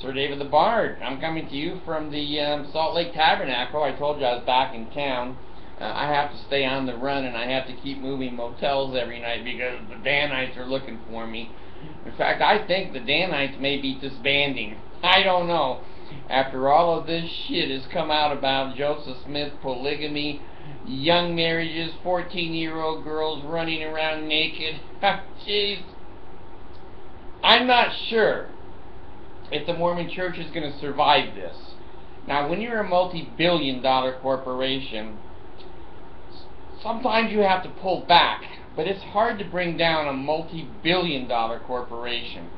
Sir David the Bard. I'm coming to you from the Salt Lake Tabernacle. I told you I was back in town. I have to stay on the run, and I have to keep moving motels every night because the Danites are looking for me. In fact, I think the Danites may be disbanding. I don't know. After all of this shit has come out about Joseph Smith, polygamy, young marriages, 14-year-old girls running around naked. Jeez. I'm not sure if the Mormon Church is going to survive this. Now, when you're a multi-billion-dollar corporation, sometimes you have to pull back, but it's hard to bring down a multi-billion-dollar corporation.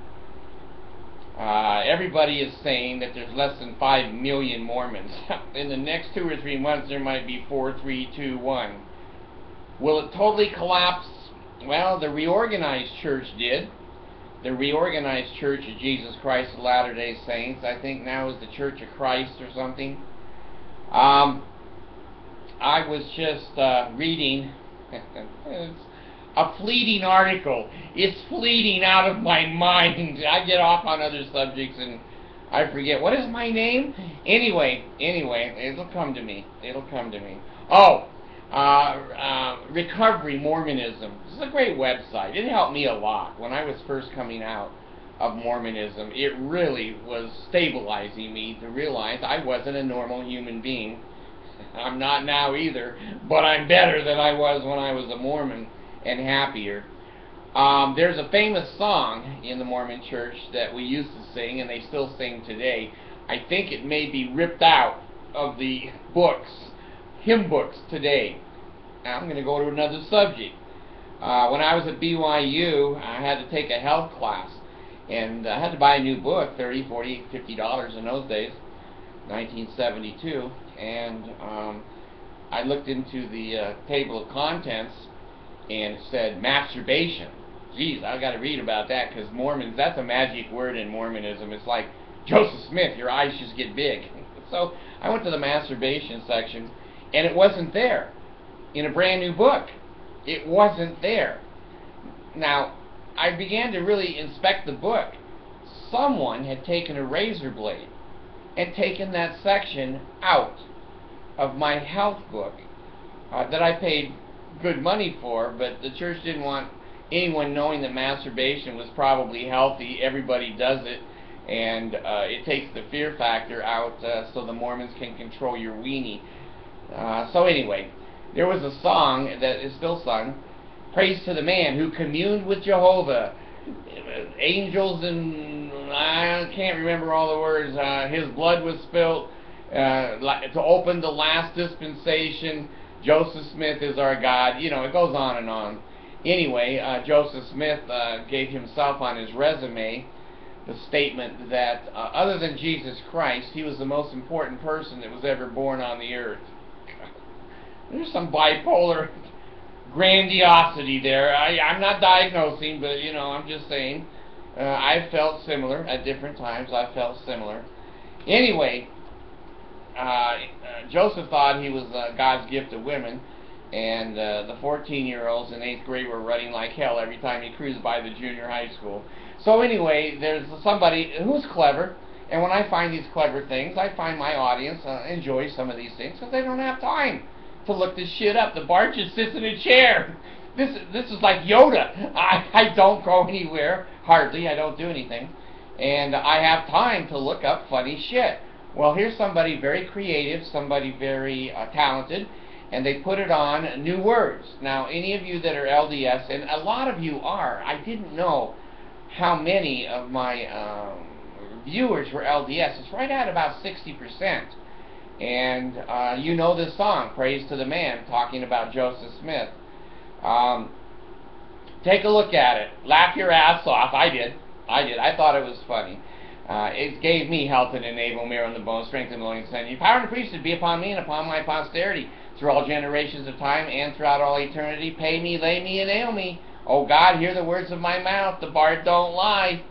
Everybody is saying that there's less than 5 million Mormons. In the next 2 or 3 months, there might be 4, 3, 2, 1. Will it totally collapse? Well, the reorganized church did. The reorganized Church of Jesus Christ of Latter-day Saints, I think now is the Church of Christ or something. I was just reading a fleeting article. It's fleeting out of my mind. I get off on other subjects and I forget. What is my name? Anyway, it'll come to me. It'll come to me. Oh, Recovery Mormonism. This is a great website. It helped me a lot when I was first coming out of Mormonism. It really was stabilizing me to realize I wasn't a normal human being. I'm not now either, but I'm better than I was when I was a Mormon and happier. There's a famous song in the Mormon Church that we used to sing, and they still sing today. I think it may be ripped out of the books, hymn books today. Now I'm going to go to another subject. When I was at BYU, I had to take a health class, and I had to buy a new book, $30, $40, $50 in those days, 1972, and I looked into the table of contents, and it said masturbation. Geez, I got to read about that, because Mormons, that's a magic word in Mormonism. It's like, Joseph Smith, your eyes just get big. So I went to the masturbation section, and it wasn't there in a brand new book. It wasn't there. Now, I began to really inspect the book. Someone had taken a razor blade and taken that section out of my health book that I paid good money for, but the church didn't want anyone knowing that masturbation was probably healthy. Everybody does it, and it takes the fear factor out so the Mormons can control your weenie. So anyway, there was a song that is still sung, Praise to the Man Who Communed with Jehovah. Angels and I can't remember all the words. His blood was spilt to open the last dispensation. Joseph Smith is our God. You know, it goes on and on. Anyway, Joseph Smith gave himself on his resume the statement that other than Jesus Christ, he was the most important person that was ever born on the earth. There's some bipolar grandiosity there. I'm not diagnosing, but, you know, I'm just saying. I've felt similar at different times. I've felt similar. Anyway, Joseph thought he was God's gift to women, and the 14-year-olds in 8th grade were running like hell every time he cruised by the junior high school. So anyway, there's somebody who's clever, and when I find these clever things, I find my audience enjoys some of these things because they don't have time to look this shit up. The Bard just sits in a chair. This is like Yoda. I don't go anywhere, hardly. I don't do anything. And I have time to look up funny shit. Well, here's somebody very creative, somebody very talented, and they put it on new words. Now, any of you that are LDS, and a lot of you are, I didn't know how many of my viewers were LDS. It's right at about 60%. And you know this song, Praise to the Man, talking about Joseph Smith. Take a look at it. Laugh your ass off. I did. I thought it was funny. It gave me health and enable, marrow in the bone, strength and loins, and power and priesthood be upon me and upon my posterity, through all generations of time and throughout all eternity. Pay me, lay me, and nail me. Oh God, hear the words of my mouth. The Bard don't lie.